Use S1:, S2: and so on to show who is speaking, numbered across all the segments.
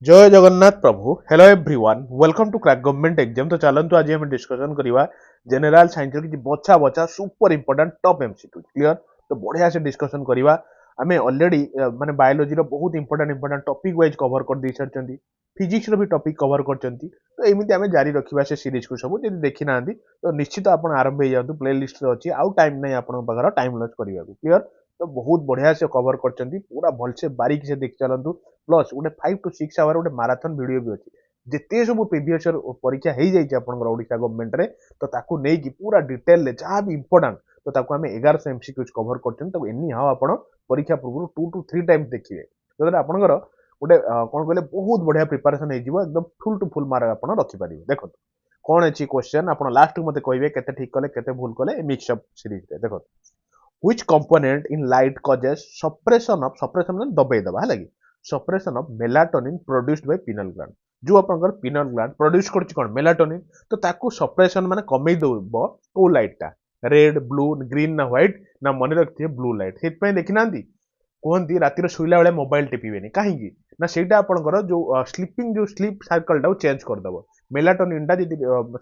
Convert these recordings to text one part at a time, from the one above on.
S1: जय जगन्नाथ प्रभु hello everyone welcome to crack government exam. तो चलंतु आज हम डिस्कशन करवा जनरल साइंस की बछा बछा super important top MCQ clear. तो बढ़िया से डिस्कशन करवा आम ऑलरेडी माने बायोलॉजी रो बहुत इंपोर्टेंट टॉपिक वाइज कवर कर दी सारछंती। फिजिक्स रो भी टॉपिक कवर करछंती। तो एमिति आम जारी रखिबा से सीरीज को सब जदि देखि नांदी तो निश्चित आपण आरंभ हो जातु प्ले लिस्ट रे अछि आउ टाइम नै आपण पाखर टाइम लॉस करबा क्लियर। तो बहुत बढ़िया से कवर करछंती पूरा भल से बारीक से देख चलंतु प्लस गोटे 5 to 6 आवर गोटे माराथन वीडियो भी अच्छी जिते सब प्रिवियस परीक्षा हो जाए ओडिशा गवर्नमेंट रे तो ताकू नहीं कि पूरा डिटेल जहाँ भी इंपोर्टाट तो ताकू आम 1100 MCQ कवर कर एनी हाउ आप परीक्षा पूर्व 2 to 3 टाइम्स देखिए जो आपंकर गोटे कौन कहले बहुत बढ़िया प्रिपेरेसन हो एकदम फुल टू फुल मार्क आप रखिपारे। देखो कौन अच्छी क्वेश्चन आप लास्ट मत कहे के ठीक कले के भूल कले मिक्सअप सीरीज देखो which component in light causes suppression दबाई दबा है लगी suppression of melatonin produced by pineal gland। जो आपनकर pineal gland प्रोड्यूस करछि कोन मेलाटोनिन तो ताकू सप्रेशन माने कमई दबो ओ लाइट टा रेड ब्लू ग्रीन ना व्हाइट ना मन रखिए ब्लू लाइट सेत पय देखि नांदी कहती रातिर शोला बेले मोबाइल टिपिबेनि कहीं ना सेटा आपनकर जो स्लीपिंग जो स्लीप सर्कल टा चेंज करदबो मेलाटोनिन टा जदि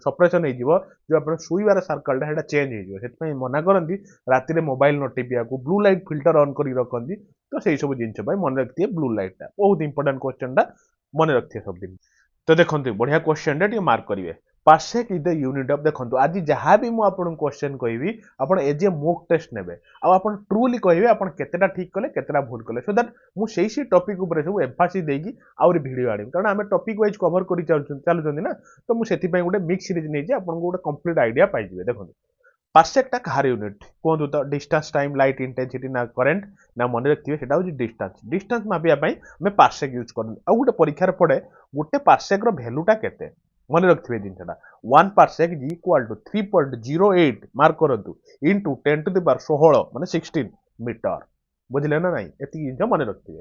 S1: सप्रेशन हो जो आप शुईबार सर्कल टा चेंज हो मना करती रातिर मोबाइल न टिपिया को ब्लू लाइट फिल्टर ऑन कर रखती। तो से सब जिन मन रखिए ब्लू लाइट टा बहुत इंपोर्टेंट क्वेश्चन टा मन रखिए सब दिन। तो देखो बढ़िया क्वेश्चन टा मार्क करेंगे parsec is the unit of देखो आज जहाँ भी मुझे क्वेश्चन कहबी आप एज ए मोक टेस्ट ने आप ट्रूली कहे आप केतेटा ठीक कले केतेटा भूल कले सो दैट मुझे से टॉपिक ऊपर सब एम्फासिस देगी आउरी वीडियो आनी कारण आम टॉपिक वाइज कवर कर चलुँच ना तो मुझे गोटे मिक्स सीरीज नहीं आपको गोटे कंप्लीट आइडिया पाइबे। देखो पार्सेक टा कहार यूनिट कहतु तो डिस्टेंस टाइम लाइट इंटेंसिटी ना करेन्ट ना मन रखिए सेटा हूँ डिस्टेंस डिस्टेंस मापिया आम पार्सेक यूज कर गोटे परीक्षार पड़े गोटे पार्सेक भैल्यूटा केते मन रखिए जिनसा 1 parsec is equal to 3.08 mark करूँ इंटू 10⁻16 माने 16 मीटर बुझे ना नाई एति जिन मन रखिए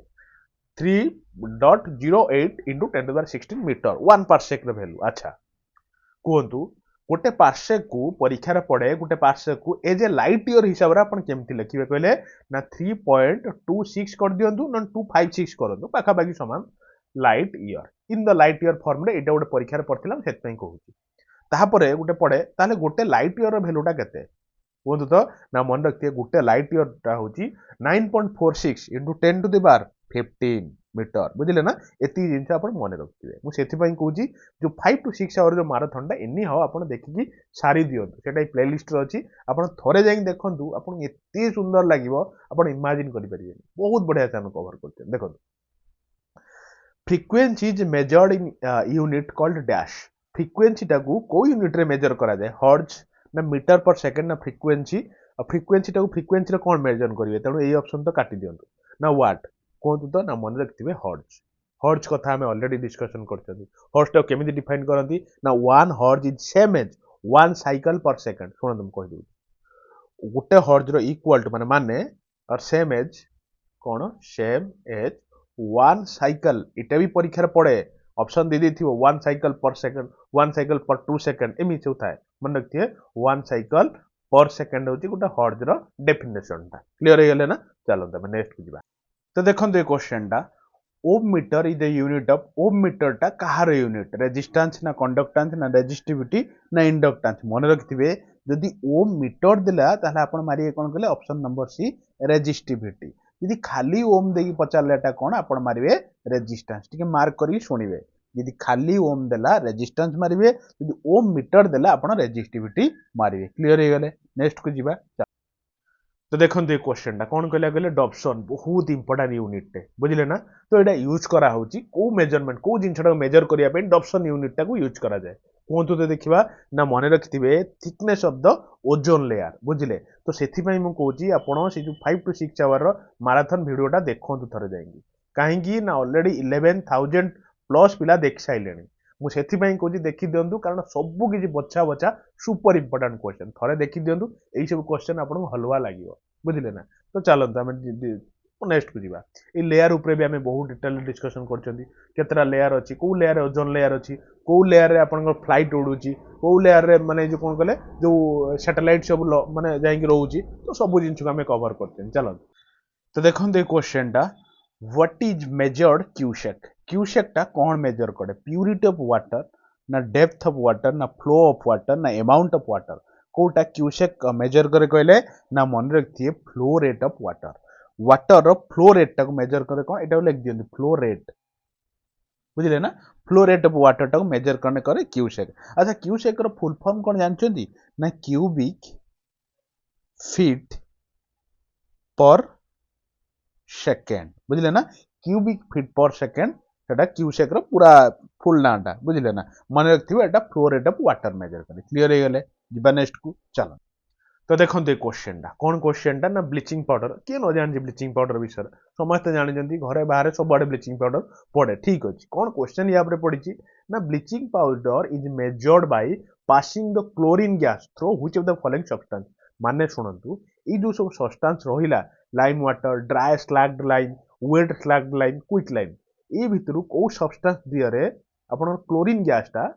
S1: 3.08 इंटू 10⁻16 मीटर 1 पार्सेक भैल्यू। अच्छा कहतु गोटे पार्सेक को परीक्षार पड़े गोटे पार्सेक को एज ए लाइट इयर हिसाब से आपन केमती लिखिबे कहले ना 3.26 कर दियंतु ना 256 करंतु पाखापाखि समान light year in the light year form रे एटा गोटे परीक्षार पड़थिला सेत पई कहूची ताहापरे गोटे पड़े ताले गोटे लाइट इयर भैल्यूटा केते कहतु तो ना मन रखिए गोटे लाइट इयर टा होची 9.46 into 10⁻15 मीटर बुझिले ना एति जिनस आप मन रखिए मुझे कहूँ जो 5 to 6 आवर जो माराथन टा एनी हाउ आप देखिकी सारी दिंतु से प्ले लिस्ट अच्छी आप थे जाए देखूँ आपको एत सुंदर लगे आप इमाजिन करें बहुत बढ़िया से कवर कर देखो frequency is measured in unit called dash frequency टाकू को यूनिट रे मेजर करा जाए हर्ट्ज ना मीटर पर सेकेंड ना फ्रिक्वेंसी फ्रिक्वेंसी टाकू फ्रिक्वेंसी कौन मेजर करेंगे तेणु ये ऑप्शन तो काटी दिंतु ना वाट कहतु तो ना मन रखिए हर्ट्ज हर्ट्ज कथा आम ऑलरेडी डिस्कशन कर हर्ट्ज टाक केमी डिफाइन करती ना 1 hertz is same as 1 cycle per second शुण तुम कह गोटे हर्ट्ज रो इक्वल टू माने माने और सेम एज कौन सेम एज 1 साइकिल इटा भी परीक्षार पड़े ऑप्शन दे दी 1 साइकिल पर सेकेंड 1 साइकिल पर 2 सेकेंड एमती सब थाए मन रखिए 1 साइकिल पर सेकेंड हूँ गोटे हर्ट्ज रो डेफिनेशन टा क्लियर हो गले ना चलते नेक्स्ट को जावा। तो देखो ये क्वेश्चन टा ohm metre is the unit of ohm metre टा कहार यूनिट रेजिस्टेंस ना कंडक्टेंस ना रेजिस्टिविटी ना इंडक्टेंस मन रखिए जदि ओम मीटर देला ताहले आपण मारिए कोन कहले ऑप्शन नंबर सी रेजिस्टिविटी यदि खाली ओम देकी पचारलेटा कोन आपण मारिए रेजिस्टेंस टिके मार्क करी सुनिबे यदि खाली ओम देला रेजिस्टेंस मारिए यदि ओम मीटर देला आपण रेजिस्टिविटी मारिए क्लियर हो गले नेक्स्ट को जीवा। तो देखो ये क्वेश्चन टा कौन कहला कहले डॉप्सन बहुत इंपोर्टेंट यूनिट टे बुझिले ना तो एटा यूज करा होची को मेजरमेंट को जिनछटा मेजर करिया पे डॉप्सन यूनिट टा को यूज करा जाए कहतु तो देखिबा ना मन रखिथिबे thickness of the ozone layer बुझिले तो सेथि पई मु कहूची आपण से जो 5 to 6 आवर रो मैराथन वीडियोटा देखंतु थरे जाईंगी काहेकि ना ऑलरेडी 11,000 प्लस पिला देख साइलेनी मुझे कहूँ देखी दिंतु कारण सबू किसी बछा बछा सुपर इंपोर्टेंट क्वेश्चन थे देखी दिंतु यही सब क्वेश्चन आपको हलवा लगे बुझे ना। तो चलते आम नेक्स्ट को जीवा ये लेयर उपरे भी आम बहुत डिटेल डिस्कशन करतेटा लेयर अच्छी कौ लेयर ओजोन लेयर अच्छी कौ लेयर आप फ्लाइट उड़ूची कौ लेयर माने जो कौन कहले जो सैटेलाइट सब माने जाइए रोचे तो सब जिन को आम कवर करते चलते। तो देखो ये क्वेश्चन टा व्हाट इज मेजर्ड क्यूसेक क्यूसेकटा कौन मेजर करे प्यूरिटी ऑफ वाटर ना डेप्थ ऑफ वाटर ना फ्लो ऑफ वाटर ना अमाउंट ऑफ वाटर कोटा क्यूसेक मेजर करे कहले ना मन रखिए flow rate of water flow rate टाक मेजर करे कौन एटा लिख दियंती फ्लो रेट बुझिले ना फ्लो रेट ऑफ वाटर टाक मेजर करने करे क्यूसेक अच्छा क्यूसेक रो फुल फॉर्म कौन जानछंती ना क्यूबिक फीट पर सेकेंड बुझिले ना क्यूबिक फीट पर सेकेंड सेटा क्यूसेक रो पूरा फुल नाटा बुझिले ना मन रखिथिबे एटा flow rate of water measure करे क्लियर हे गेले जिबा नेक्स्ट को चलो तो देखते क्वेश्चन टा कौन क्वेश्चन टा ना ब्लीचिंग पाउडर किए न जानी ब्लीचिंग पाउडर विषय समस्त जानते घरे बाहर सब आड़े ब्लीचिंग पाउडर पड़े ठीक अच्छे कौन क्वेश्चन या पड़ी ना bleaching powder is measured by passing the chlorine gas through which of the following substance माने शुणंतु ई जो सब सब्सटेंस रहिला lime water dry slaked lime wet slaked lime quick lime ए भितर को सब्सटेंस दियरे आपण क्लोरीन गैस टा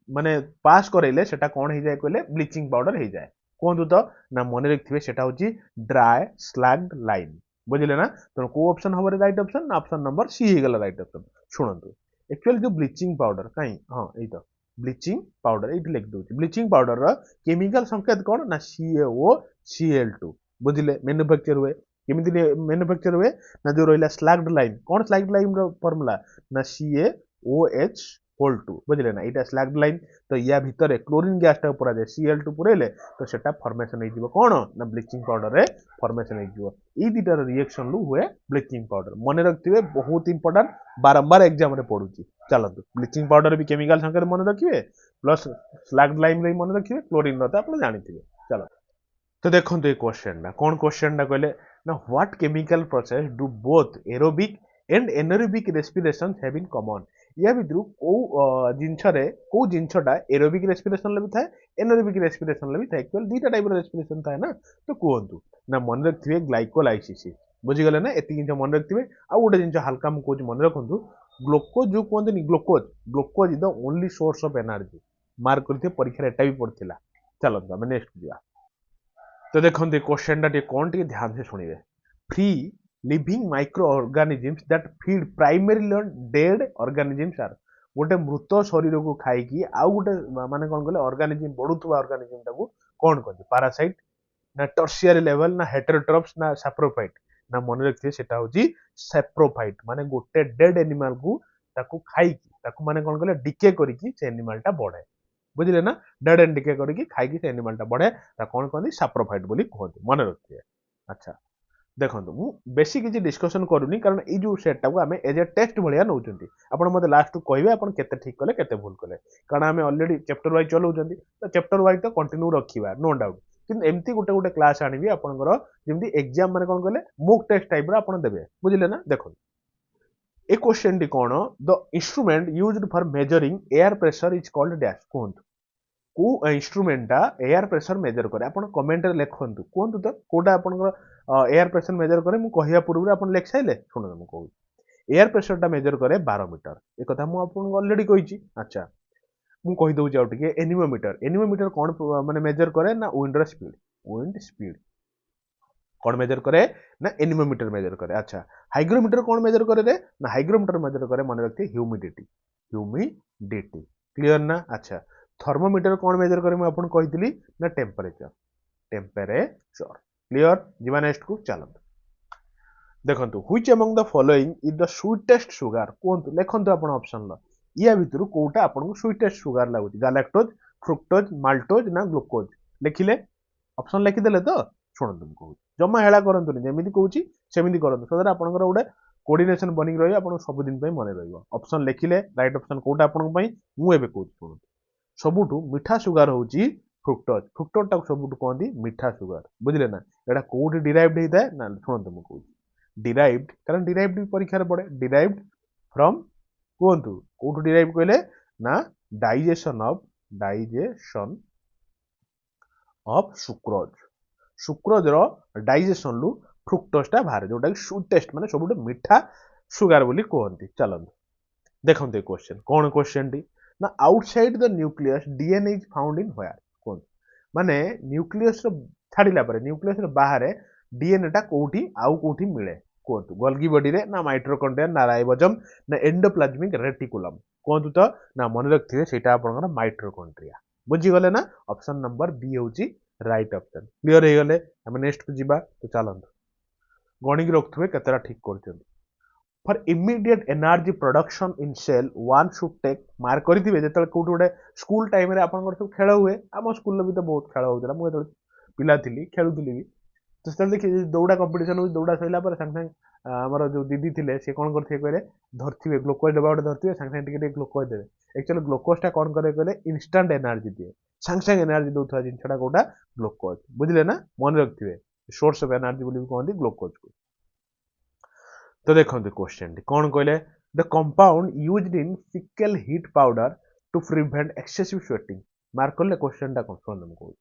S1: माने पास करैले सेटा कोन हे जाय कहले ब्लीचिंग पाउडर हे जाय कहतु तो ना मन रखिए सेटा होची ड्राई स्लैग्ड लाइम बुझिले ना तो को ऑप्शन हमारे राइट ऑप्शन ना ऑप्शन नंबर सी हे गला राइट ऑप्शन शुणंतु एक्चुअली जो ब्लीचिंग पाउडर कहीं हां एई तो ब्लीचिंग पाउडर एठी लिख दउची ब्लीचिंग पाउडर रो केमिकल संकेत कोन ना CaO Cl2 बुझिले मैन्युफैक्चर हुए केमिति मैन्युफैक्चर हुए ना जो रहिला स्लैग्ड लाइम कोन स्लैग्ड लाइम रो फार्मूला ना CaOH होल 2 बुझिले ना एटा स्लैग्ड लाइम तो या भितर क्लोरीन गैस टा पूरा जाय Cl2 पुरेले तो सेटा फॉर्मेशन हेजिवो कोन ना ब्लीचिंग पाउडर रे फॉर्मेशन हेजिवो ई दिटार रिएक्शन लु हुए ब्लीचिंग पाउडर मन रखथिबे बहुत इंपोर्टेंट बारंबार एग्जाम रे पढुची चलतु ब्लीचिंग पाउडर भी केमिकल संकेत मन रखिबे प्लस स्लैग्ड लाइम रे मन रखिबे क्लोरीन रता आपण जानिथिबे चलो तो देखंतु ए क्वेश्चन ना कोन क्वेश्चन ना कहले ना what chemical process do both aerobic and anaerobic respiration have in common या भितर को जिनछरे को जिनछटा एरोबिक रेस्पिरेशन ले भी थाए एनारोबिक रेस्पिरेशन ले भी थाए एक्चुअली दीटा टाइप रो रेस्पिरेशन थाए ना तो कहंतु ना मन रखथिबे ग्लाइकोलाइसिस बुझी गले ना एति जिंस मन रखथिबे आ गोटे जिंस हल्का मु कोच मन रखंतु ग्लूकोज जो कहंतु नि glucose is the only source of energy mark करथे परीक्षा रे एटा भी पड़थिला चलो हम नेक्स्ट दिया तो देखते क्वेश्चन टा कौन टे ध्यान से शुणिबे free living microorganisms that feed primarily on dead organisms are गोटे मृत शरीर को खाई आउ गोटे माने कौन कहले ऑर्गेनिजम बढ़ुवा ऑर्गेनिजम टाको कौन कहते पैरासाइट ना टर्शियरी लेवल ना हेटेरोट्रॉप्स ना सैप्रोफाइट ना मन रखिए सेटा होची सैप्रोफाइट माने गोटे डेड एनिमल को ताको खाई ताको माने कौन कहले डिके करिकी से एनिमल टा बढ़े बुझिले ना डेड एंड डिके करिकी खाई से एनिमल टा बढ़े ता कौन कहते सैप्रोफाइट बोली कहते मन रखिए अच्छा देखो मु बेसी किसी डिस्कशन करूनी कारण ये जो सेट टाको आम एज ए टेस्ट भाया नौ आप मत लास्ट कहे आप केते ठीक कले केते भूल कले कारण आम ऑलरेडी चैप्टर वाइज चलाउछंती तो चैप्टर वाइज तो कंटिन्यू रखिबा नो डाउट किंतु एमती गोटे गोटे क्लास आनिबी आपनकर जेमती एग्जाम माने कोन कहले मॉक टेस्ट टाइप रो आपन देबे बुझिले ना देखो ए क्वेश्चन टी कोन the instrument used for measuring air pressure is called dash कोन को इंस्ट्रूमेंटा एयर प्रेशर मेजर करे आपण कमेंट रे लिखंतु कोंतु तो कोडा आपनकर एयर प्रेशर मेजर करे मु कहिया पूर्व आपण लिख साइले सुनो मु कहू एयर प्रेशर टा मेजर करे 12 मीटर ए कथा मु आपन ऑलरेडी कहिची अच्छा मु कहि दउ जाउ टिके एनिमोमीटर कोन माने मेजर करे ना विंड स्पीड कोन मेजर करे ना एनिमोमीटर मेजर करे अच्छा हाइग्रोमीटर कोन मेजर करे रे ना हाइग्रोमीटर मेजर करे मन रखते ह्यूमिडिटी क्लियर ना अच्छा थर्मोमीटर कौन मेजर करे मैं आपन कहितली ना टेम्परेचर क्लियर जीवा नेक्स्ट को चलत देखंतु which among the following is the sweetest sugar कोंतु लेखंतु आपन ऑप्शन ल या भितरु कोटा आपन को स्वीटेस्ट शुगर लागुची गैलेक्टोज फ्रुक्टोज माल्टोज ना ग्लूकोज लिखिले ऑप्शन लिखि देले तो सुनंतु म कहू जम्मा हेला करंतु नि जेमिति कहूची सेमिति करंतु सो दैट आपनकर गोटे कोऑर्डिनेशन बनि रही आपन सब दिन पई मने रहइबो ऑप्शन लिखिले राइट ऑप्शन कोटा आपन पई मु एबे कहू सुनंतु सबुठू मिठा सुगर होची फ्रुक्टोज टाक सबुठू कहंदी मिठा सुगर बुझिले ना एटा कोठी डिराइव्ड हेता ना सुनंतु म कहू डिराइव्ड कारण डिराइव्ड परीक्षा रे पड़े डिराइव्ड फ्रॉम कहंतु कोठी डिराइव्ड कहले ना डाइजेशन ऑफ सुक्रोज रो डाइजेशन लु फ्रुक्टोज टा बाहर जोटा कि स्वीटेस्ट माने सबुठू मिठा सुगर बोली कहंती चलंतु देखंतु क्वेश्चन कोन क्वेश्चन टी ना outside the nucleus DNA is found in where कोन माने न्यूक्लियस रो छाडिला परे न्यूक्लियस रो बाहर डीएनए टा कोठी आउ कोठी मिले कहतु गोल्गी बॉडी रे ना माइटोकॉन्ड्रिया ना राइबोसोम ना एंडोप्लाज्मिक रेटिकुलम कहतु तो ना मन रखिए सेटा आपनकर माइटोकॉन्ड्रिया बुझी गले ना ऑप्शन नंबर बी होची राइट ऑप्शन क्लियर हे गले हम नेक्स्ट को जीवा तो चलंतु गणिक रखथुवे केतरा ठीक करछन for immediate energy production in cell one should take mark करिथिबे जेतल कोउट गोटे स्कूल टाइम रे आपनकर सब खेल हुए आम स्कूल भी तो बहुत खेल होउतला मु जेतल पिला थिली खेलुथिली भी तो सेतल देखि दौड़ा कंपटीशन हो दौड़ा सइला पर संग संग हमर जो दीदी थिले से कोन करथे कहले धरथिबे ग्लूकोज डबा गोटे धरथिबे संग संग टिके ग्लूकोज देबे एक्चुअली ग्लूकोज टा कोन करे कहले इंस्टेंट एनर्जी दिए संग संग एनर्जी दउथवा जिनछडा कोटा ग्लूकोज बुझिले ना मन रखथिबे सोर्स ऑफ एनर्जी बोली कहंदी ग्लूकोज को तो देखते क्वेश्चन कौन कहले the compound used in prickly heat powder to prevent excessive sweating mark कले क्वेश्चन टा कौन कहूँ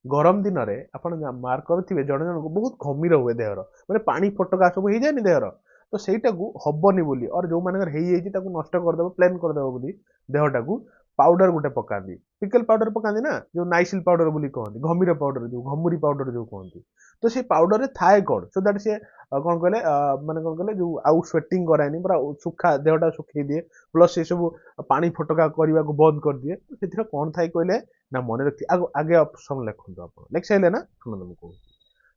S1: गरम दिन में आप मार्क करेंगे जन जन को बहुत घमीर हुए देहर मैंने पानी फटका सब हो जाए देहर तो सहीटा को हबनी बोली और जो मान नष्ट करदेव प्लेन करदेव बोली देहटा को पाउडर गोटे पकाती पिकल पाउडर पकाती ना जो नाइसिल पाउडर बोली कहते घमीर पाउडर जो घमुरी पाउडर जो कहती तो से पाउडर थाए कौन सो दैट सी कौन कहले माने कौन कहले जो आउ स्वेटिंग कराएनी पूरा सुखा देहटा सुखई दिए प्लस से सब पानी फटका करने को बंद कर दिए तो से कौन थाए कहले ना मन रखी आगे ऑप्शन लिखु आप लिख सारे ना शुण कहूँ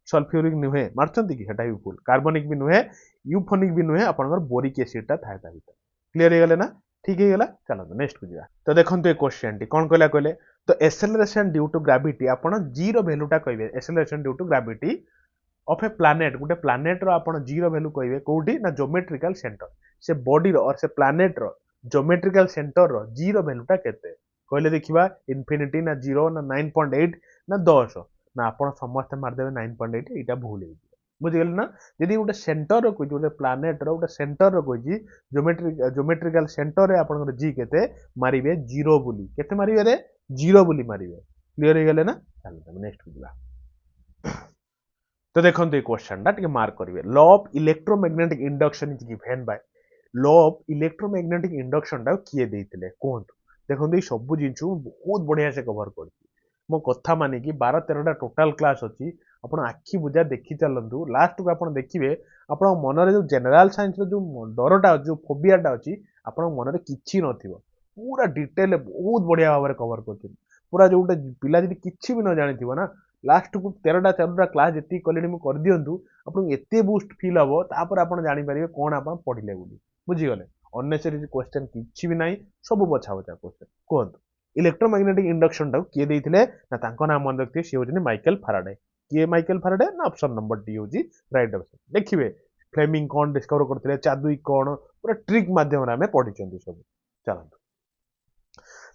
S1: सल्फ्यूरिक नुहे मार्चंती कि हेटा भी भूल कार्बनिक भी नुहे यूफोनिक भी नुहे आपनकर बोरिक एसिड टा थाए ता भीतर क्लियर हो गले ना ठीक है गला चलो नेक्स्ट को जा तो देखंतु ए क्वेश्चन टी कोन कहला कहले तो एक्सेलरेशन ड्यू टू ग्रेविटी आपण जीरो वैल्यू टा कहबे acceleration due to gravity of a planet गोटे प्लैनेट रो आपण जीरो वैल्यू कहबे कोठी ना ज्योमेट्रिकल सेंटर से बॉडी रो और से प्लैनेट रो ज्योमेट्रिकल सेंटर रो जीरो वैल्यू टा केते कहले देखिबा इन्फिनिटी ना 0 ना 9.8 ना 10 ना आपण समस्त मार देबे 9.8 एटा भूल हे बुझिगल ना यदि गोटे सेंटर रो कोइ गोटे प्लैनेट रो गोटे सेंटर रो कोइ ज्योमेट्रिकल सेंटर रे आपन जी केते मारिबे 0 बोली केते मारिबे रे 0 बोली मारिबे क्लियर हे गेले ना चलो नेक्स्ट बुझिबा तो देखते क्वेश्चन टा मार्क करेंगे law of electromagnetic induction is given by law of electromagnetic induction टा किए देइतिले कहंतु देखंतु ई सब जिंस बहुत बढ़िया से कवर करछि मो कथा माने कि 12 13टा टोटल क्लास अछि आपण आखि बुझा देखि चलंतु लास्ट को आपण देखिबे आपण मन रे जो जनरल साइंस रो जो डरटा जो फोबियाटा अछि आपण मन रे किछि नथिबो पूरा डिटेल बहुत बढ़िया भाव में कवर करछि पूरा जो पिला जदि किछि भी न जानिथिबो ना लास्ट को 13टा 14टा क्लास जति कलेनी मु कर दियंतु आपन एते बूस्ट फील हबो तापर आपन जानि परिबे कोन आपन पढिले बोली बुझी गले अननेसेसरी क्वेश्चन किछि भी नाही सब बछा बछा क्वेश्चन कोन इलेक्ट्रोमैग्नेटिक इंडक्शन टा किए देइथिले ना तांको नाम मन रखिए सी होजनी माइकल फैराडे किए माइकल फैराडे ना ऑप्शन नंबर डी होजी राइट ऑप्शन देखिबे फ्लेमिंग कोन डिस्कवर करथिले चादुई कोन पूरा ट्रिक माध्यम रे हमें पढिचंती सब चलंतु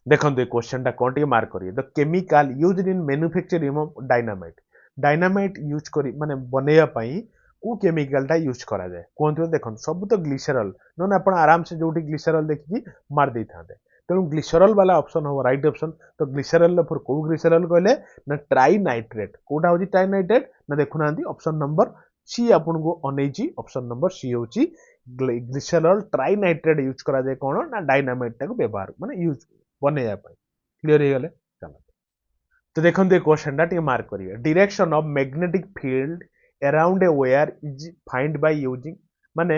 S1: देखते क्वेश्चन टा कौन मार्क करिए the chemical used in manufacturing of dynamite dynamite use करी माने बनेया पई को केमिकल टा यूज करा जाए कहते देखो सब तो ग्लिसरल न आप आराम से जो ग्लिसरल देखिए मार दे था तेणु ग्लिसरल वाला ऑप्शन हो राइट ऑप्शन तो ग्लिसरल फिर कौ ग्लिसरल कहले ना ट्राई नाइट्रेट कोटा हो ट्राई नाइट्रेट ना देखुना ऑप्शन नंबर सी आपन को अनैची ऑप्शन नंबर सी होची ग्लिसरल ट्राई नाइट्रेट यूज करा जाए कौन ना डायनामाइट टा को व्यवहार माने यूज बनेया क्लियर हो गले चलो तो देखते क्वेश्चन टा मार्क करिए direction of magnetic field around a wire is find by using माने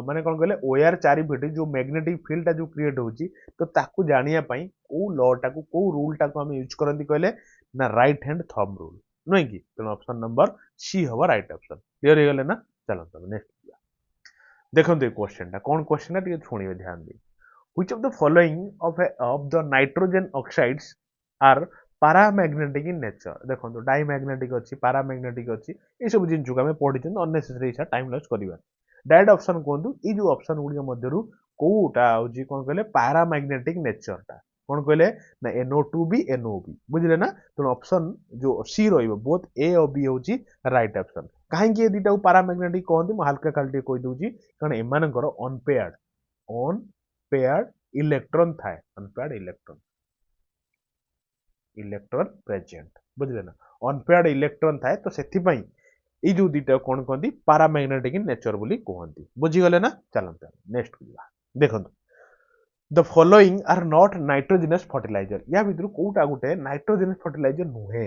S1: माने कौन कहले वायर चारिपटे जो मैग्नेटिक फील्ड जो क्रिएट होची तो ताकू जानिया पई को लॉ टा को रूल टा को हम यूज करंती कहले ना राइट हैंड थंब रूल नहीं कि तो ऑप्शन नंबर सी हवा राइट ऑप्शन क्लियर हो गले ना चलो तो नेक्स्ट देखंतु क्वेश्चन टा कौन क्वेश्चन टा सुनिबे ध्यान दे which of the following of the nitrogen oxides are paramagnetic in nature देखो डायमैग्नेटिक अच्छी paramagnetic अच्छी ये सब जिन जुगा में पढ़ी अननेसेसरी इच्छा टाइम लॉस करिवा डायरेक्ट ऑप्शन कहंतु ई जो ऑप्शन गुडी मध्यरु कोउटा होजी कोन कहले paramagnetic नेचर टा कोन कहले ना NO2b NOB बुझले ना तो ऑप्शन जो सी रहइबो बोथ ए और बी होजी राइट ऑप्शन काहे कि दीटा paramagnetic कहंती म हल्का खालटी कोइ दोजी कारण एमानकर अनपेयर्ड इलेक्ट्रॉन थाए अनपेयर्ड इलेक्ट्रॉन प्रेजेंट बुझले ना अनपेयर्ड इलेक्ट्रॉन थाए तो सेथि पई ई जो दीटा कोन कहंती पैरामैग्नेटिक इन नेचर बोली कहंती बुझी गले ना चलंत नेक्स्ट बुझा देखंतु the following are not nitrogenous fertiliser या भितर कोउटा गुटे नाइट्रोजनस फर्टिलाइजर नुहे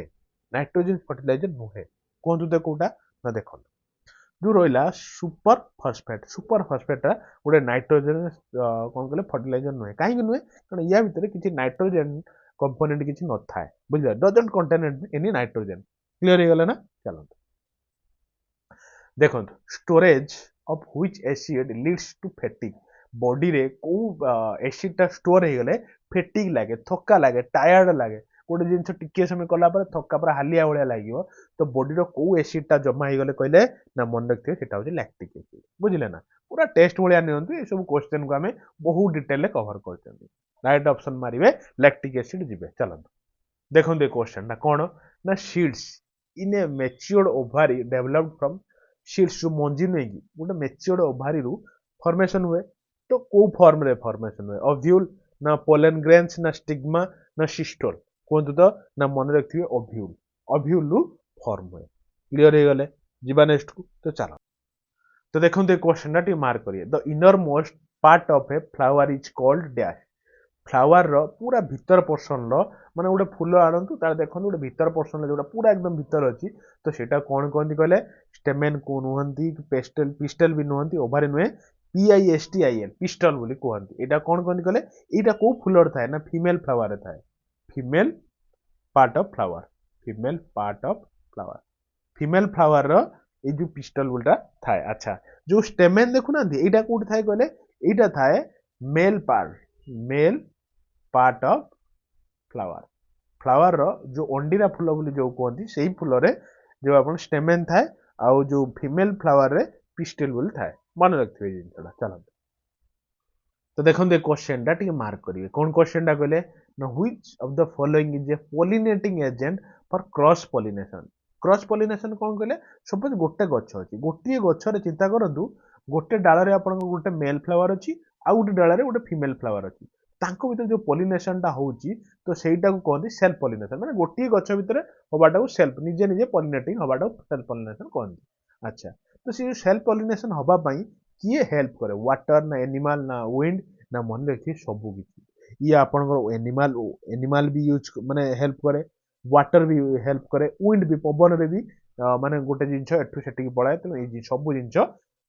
S1: नाइट्रोजन फर्टिलाइजर नुहे कहंतु ते कोउटा ना देखंतु जो रहा सुपर फस्फेट गोटे नाइट्रोजेन कौन कहले फर्टिलाइजर नुहे कहीं नुहे कारण या भितर किसी नाइट्रोजेन कंपोनेंट किसी न थाए बुझे doesn't contain any nitrogen clear हो गला ना चलो देखो storage of which acid leads to fatigue body रे को एसिड टा स्टोर हो गले फैटिक लागे थक्का लागे टायर्ड लागे गोटे जिनस टिके समय कला पर थक्का पूरा हालिया भाया लगे तो बॉडी रो को एसिड टा जमा हो गले कहले ना मन रखिए सेटा होची लैक्टिक एसिड बुझिले ना पूरा टेस्ट भाया नियंतु ए सब क्वेश्चन को आमे बहुत डिटेल रे कवर करछन राइट ऑप्शन मारिवे लैक्टिक एसिड जिवे चलो देखो ये क्वेश्चन ना कौन ना seeds in a matured ovary developed from seeds जो मंजी नुहे कि गोटे मैच्योर्ड ओभारी रु फॉर्मेशन हुए तो को फॉर्म रे फॉर्मेशन हुए ओव्यूल ना पोलन ग्रेन्स ना स्टिग्मा ना सिस्टोल कहतु तो ना मन रखिए ओव्यूल ओव्यूल रु फॉर्म हुए क्लियर हो गले जीवा नेक्स्ट को तो चलो तो देखो ये क्वेश्चन टी मार्क करिए the innermost part of a flower is called dash flower रो पूरा भीतर पोर्शन रो माने गोटे फूल आणतु तार देखो गोटे भीतर पोर्शन जो पूरा एकदम भीतर अच्छी तो सेटा कौन कहते कहले स्टेमेन को नुहंती पेस्टल पिस्टल भी नुहंती ओभारे नुहे PISTIL पिस्टल बोली कहते यहाँ कौन कहते कहले यहाँ कौ फूलर थाए ना फीमेल फ्लावर थाए female part of flower female part of flower female flower रो ये जो पिस्टल बोलटा थाए अच्छा जो स्टेमेन देखु ना यहाँ कौट थाए कहले यहाँ थाए male part of flower flower रो जो अंडीरा फूल बोली जो कहती से फूल रे जो आप स्टेमेन थाए आउ जो फीमेल फ्लावर रे पिस्टल बोली थाए मन रखिए जिनसा चलो तो देखो ये क्वेश्चन टा टी मार्क करिए कौन क्वेश्चन टा कहले ना which of the following is a pollinating agent for cross pollination कौन कहले सपोज गोटे गछ अच्छी गोटे गछरे चिंता करंतु गोटे डाल आपन गोटे मेल फ्लावर अच्छी आउ गोटे डाल गोटे फीमेल फ्लावर अच्छी तांको भीतर जो पॉलिनेशन टा होउची तो सेटा को कहती सेल्फ पॉलिनेशन माने गोटे गछ भीतर हबाटा को सेल्फ निजे निजे पॉलिनेटिंग हबाटा सेल्फ पॉलिनेशन कहती अच्छा तो से सेल्फ पॉलिनेशन हबा पई किए हेल्प करे वाटर ना एनिमल ना विंड ना मन रखिए सबू किसी ये आपनकर एनिमल भी यूज माने हेल्प करे वाटर भी हेल्प करे विंड भी पवन रे भी माने गोटे जिनछ एठु सेठी पळाए तो ये सब जिनछ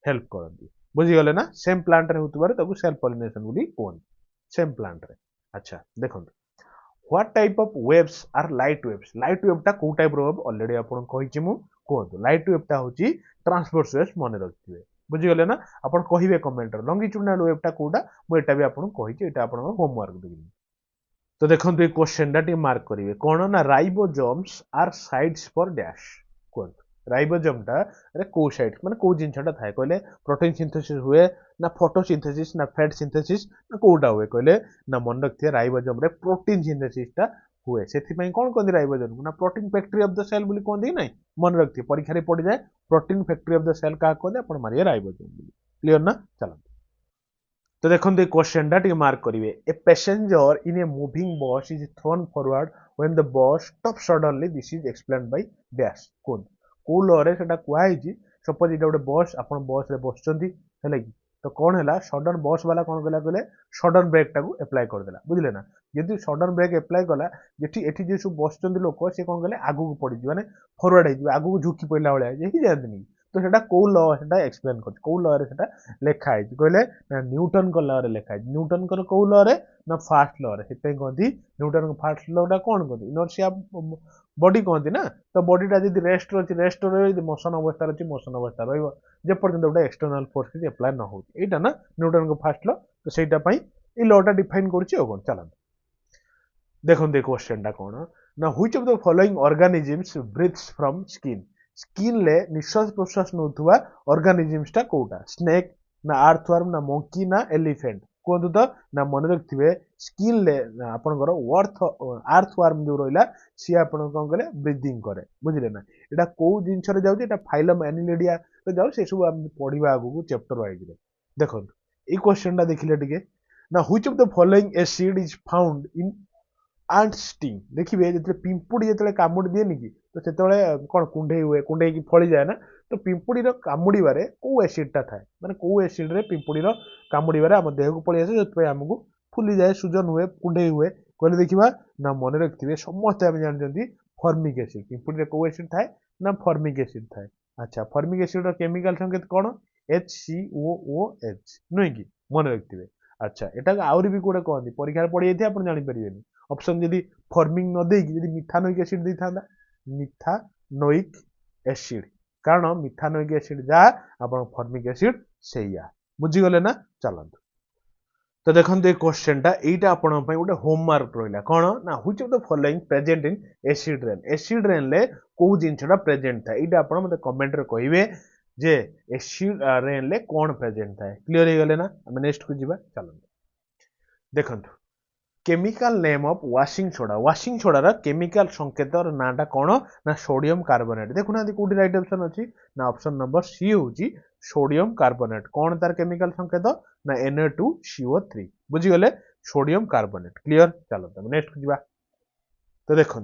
S1: हेल्प करती बुझीगले ना सेम प्लांट रे होतबार ताकू सेल्फ पॉलिनेशन बोली कहन सेम प्लांट रे अच्छा देखो what type of waves are light wave टा को टाइप रो वेव ऑलरेडी आपन कहिछि मु कहतो लाइट वेव टा होची ट्रांसवर्स वेव्स मन रखिबे बुझीगले ना आपन कहिबे कमेंट रे लॉन्गिट्यूडिनल वेव टा कोटा मु एटा भी आपन कहिछि एटा आपन होमवर्क देबी तो देखंतु ए क्वेश्चन टा टी मार्क करिवे कोन ना ribosomes are sites for dash कोन राइबोसोम टा रे को साइट माने को जिनछटा थाए कहले प्रोटीन सिंथेसिस हुए ना फोटोसिंथेसिस ना फैट सिंथेसिस ना कोटा हुए कहले ना मन रखिए राइबोसोम रे प्रोटीन सिंथेसिस टा हुए सेथि पई कोन कहंदी राइबोसोम ना protein factory of the cell बोली कहंदी नै मन रखिए परीक्षा रे पड़ी जाए protein factory of the cell का कहंदी अपन मारिए राइबोसोम बोली क्लियर ना चलो तो देखो ये क्वेश्चन टा मार्क करिवे a passenger in a moving bus is thrown forward when the bus stop suddenly this is explained by dash कोन को लॉ रे सेटा कुआई जी सपोज इटा गोटे बस आपण बस रे बसचंती हैला कि तो कौन है सडन बस वाला कौन कला कहले सडन ब्रेक टाकू एप्लाई करदेला बुझले ना यदि सडन ब्रेक एप्लाई कला जेठी एठी जे सब बसचंती लोक से कौन कहले आगु को पड़ी माने फॉरवर्ड हो आगु को झुकी पड़ला वाला यही जानतनी तो सेटा को लॉ सेटा एक्सप्लेन कर को लॉ रे सेटा लेखा है कहले ना न्यूटन को लॉ रे लेखा है न्यूटन को को लॉ रे ना फास्ट लॉ रे सेते कहती न्यूटन को फास्ट लॉ टा कौन कहती इनर्शिया बॉडी कहती ना तो बॉडी टा जदी रेस्ट रे मोशन अवस्था अच्छी मोशन अवस्था रहिबो जे पर्यंत गोटे एक्सटर्नल फोर्स किसी एप्लाई न हो एटा ना न्यूटन को फास्ट लॉ तो सेटा पई ई लॉ टा डिफाइन करछि कोन चलन देखो दे क्वेश्चन टा कोन ना which of the following organisms breathes from skin ले निश्वास प्रश्वास नउथुवा ऑर्गेनिजम्स टा कोटा स्नेक ना अर्थवर्म ना मंकी ना एलिफेंट कहतु तो ना मन रखिए स्किन ले आपनकर अर्थवर्म जो रहा सी आप कहे ब्रीदिंग करे बुझे ना यहाँ कौ जिनस जाऊँ फाइलम एनिलिडिया जाऊ से सब पढ़ा आगू चैप्टर वाइज देखो ये क्वेश्चन टा देखिले टिके ना which of the following acid is found in ant sting देखिए जो पिंपुड़ी जो कामुड़ी दिए कि तो से कौन कुंडे हुए कुंडे की फली जाए ना तो पिंपुड़ी कामुड़े कौ एसिड टा थाए माने कौ एसिड रे पिंपुड़ी कामुड़े आम देह को पलि आसे जो आमको फुली जाए सुजन हुए कुंडे हुए कहले देखा ना मन रखिए समस्त आम जानते फर्मिक एसिड पिंपुड़ी कौ एसिड थाए ना फर्मिक एसिड थाए अच्छा फर्मिक एसिड केमिकल संकेत कौन HCOOH नुहे कि मन रखिए अच्छा एटा आउरी भी कोडे कहती परीक्षा पड़ी जाए आप जानीपर ऑप्शन जदि फर्मिंग न देकी मिथानोइक एसिड दे था मिथानोइक एसिड कारण मिथानोइक एसिड जहाँ आप फर्मिक एसिड से बुझीगले ना चलतु तो देखो ये क्वेश्चन टा यहाँ आपण गोटे होमवर्क रहा कौन ना which of the following present in acid rain ले कौ जिनसा प्रेजेंट था यहाँ आप मतलब कमेंट रे कहिबे जे एसिड रेन ले कौन प्रेजेंट था क्लियर हो गले ना आम नेक्स्ट को जीवा चलो देखो chemical name of washing soda chemical संकेत नाटा कौन ना सोडियम कार्बोनेट देखुना कौटी राइट ऑप्शन अच्छी ना ऑप्शन नंबर सी हूँ सोडियम कार्बोनेट कौन तार केमिकल संकेत ना Na2CO3 बुझीगले सोडियम कार्बोनेट क्लियर चलो तुम नेक्स्ट जीवा तो देखो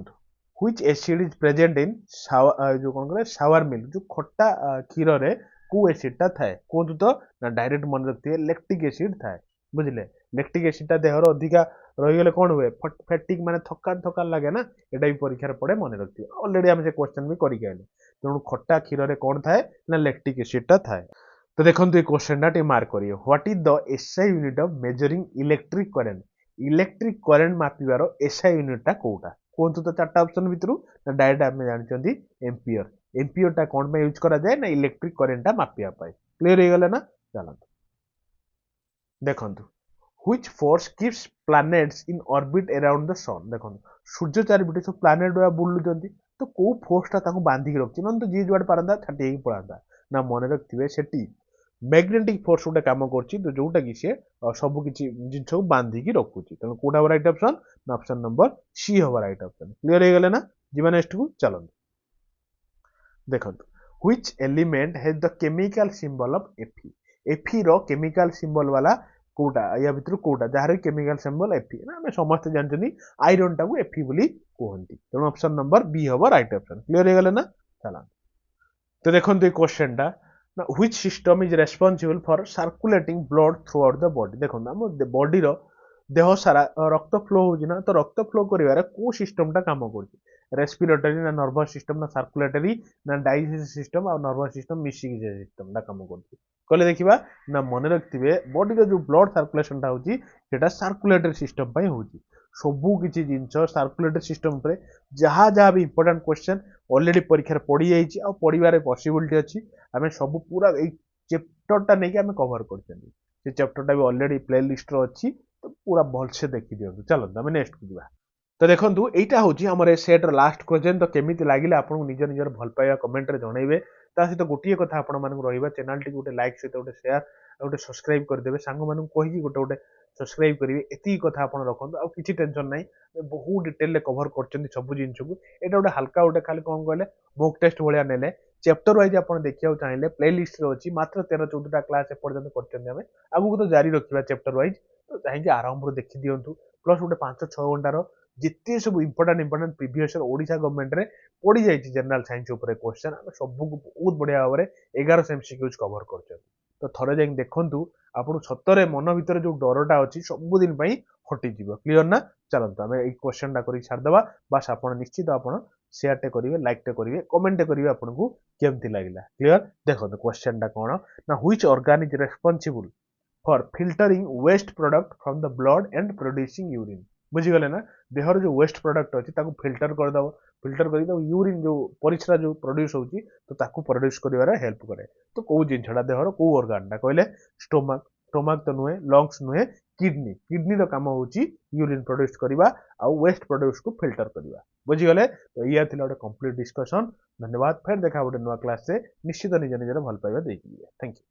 S1: which acid is present in जो कौन कह सावर मिल्क जो खट्टा क्षीर रे को एसिड टा थाए कहतु तो ना डायरेक्ट मन रखिए लैक्टिक एसिड थाए बुझले लैक्टिक एसिड टा देहर अधिका रहीगले कौन हुए फैटिक माने थकान थकान लगे ना एटा भी परीक्षा पड़े मन रखिए ऑलरेडी आम से क्वेश्चन भी करके आइले तेणु खट्टा क्षीर रे कौन थाए ना लैक्टिक एसिड टा थाए तो देखो ये क्वेश्चन टा मार्क करिए what is the SI unit of measuring electric current मापिबार एसआई यूनिट टा कोटा कहतु तो चार्टा ऑप्शन भितर डायरेक्ट आम जानते एम्पियर एम्पियर टा कौन पे यूज करा जाए ना इलेक्ट्रिक करेन्ट टा मापिया क्लियर हो गले ना चलतु देखंतु which force keeps planets in orbit around the sun देखंतु सूर्य चारिपटे सब प्लैनेट गुड़ा बुलुचंती तो को फोर्स टा ताको बांधिक रखछि नन तो जी जुआड पारंदा छाटी हेई पळांदा ना मन रखिबे सेटी मैग्नेटिक फोर्स गोटे काम करछि तो जोटा कि से सब किछि जिंस को बांधिकी रखुछि तेणु कोटा राइट ऑप्शन ना ऑप्शन नंबर सी हवा राइट ऑप्शन क्लियर हो गले ना जीवा नेक्स्ट को चलंतु देखंतु which element has the chemical symbol of Fe रो केमिकल सिंबल वाला कोटा या भितर कोटा जार केमिकल सिंबल Fe ना हमें समस्त जानते आयरन टा को Fe बोली कहती तेणु ऑप्शन नंबर बी हवा राइट ऑप्शन क्लियर हो गले ना चला तो देखो ये क्वेश्चन टा ना which system is responsible for circulating blood through out the body देखो आम बॉडी रो देह सारा रक्त फ्लो होची ना तो रक्त फ्लो करिवारे को सिस्टम टा काम करची रेस्पिरेटरी ना नर्वस सिस्टम ना सर्कुलेटरी ना डाइजेस्टिव सिस्टम और नर्वस सिस्टम मिसिंग सिस्टम टा काम करची कहले देखिबा ना मन रखिबे बॉडी रो जो ब्लड सर्कुलेशन टा होची सेटा सर्कुलेटरी सिस्टम पई होची सबु किछि जिंस सर्कुलेटरी सिस्टम पे जहाँ जहाँ भी इंपोर्टेंट क्वेश्चन ऑलरेडी परीक्षा पड़ी जाइए आ पढ़ार पॉसिबिलिटी अच्छी आम सब पूरा चैप्टर टा नहीं कवर कर चैप्टर टा भी ऑलरेडी प्ले लिस्ट अच्छी तो पूरा भलसे देखी दिखाँ चलते आम नेक्स्ट को जावा तो देखो यहाँ हूँ आम सेट्र लास्ट क्वेश्चन तो केमी लगे आपको निज निजर भल पाइबा कमेंट रे जनइबे ता सहित गोटे कथा आपण मानक रहिबा चैनल टी गोटे लाइक सहित गोटे शेयर गोटे सब्सक्राइब करदेवे सांग मानक कहि गोटे गोटे सब्सक्राइब करेंगे एति कथा आपण रखନ୍ତୁ आ किछि टेंशन नाही बहुत डिटेल कवर करछन्ती सब जिंस को एटा गोटे हल्का गोटे खाली कौन कहले मॉक टेस्ट भलिया नेले चैप्टर वाइज आपण देखिया चाहिए प्ले लिस्ट रे अछि मात्र 13 14टा क्लास ए पर्यंत करछन्ती हमें आगु तो जारी रखिबा चैप्टर वाइज तो चाहिए आरंभ रो देखि दियंतु प्लस गोटे 5-6 घंटार जिते सब इंपोर्टेंट प्रीवियस ओडिशा गवर्नमेंट रे पड़ी जाइए जनरल साइंस ऊपर क्वेश्चन आम सबको बहुत बढ़िया भाव में 11 एमसीक्यूज कवर कर तो थरे जाई देखंतु आपन सतरे मन भीतर जो डरटा अच्छी सबुदिन हटिଯିव क्लीयर ना चलते आम ये क्वेश्चन टा कर छाड़देवा बास आप निश्चित आप शेयर टे करेंगे लाइक टे करेंगे कमेंट टे करेंगे आपको केमती लगे क्लीयर देखो क्वेश्चन टा कौन ना which organ is responsible for filtering waste product from the blood and producing urine बुझीगले ना देहर जो वेस्ट प्रोडक्ट अच्छी फिल्टर करदेव फिल्टर कर यूरिन जो परिश्रा जो प्रोड्यूस होची तो ताकू प्रोड्यूस करिवारे हेल्प करे तो कौ जिनसा देहर कौ ऑर्गन टा कहले स्टोमक स्टोमक तो नुहे लंग्स नुहे किडनी रो काम होची यूरिन प्रोड्यूस करवा आउ वेस्ट प्रोड्यूस को फिल्टर करवा बुझीगले तो ये थिला गोटे कंप्लीट डिस्कशन धन्यवाद फिर देखा गोटे नुआ क्लास से निश्चित निज निजर भल पाइबा देकी थैंक यू।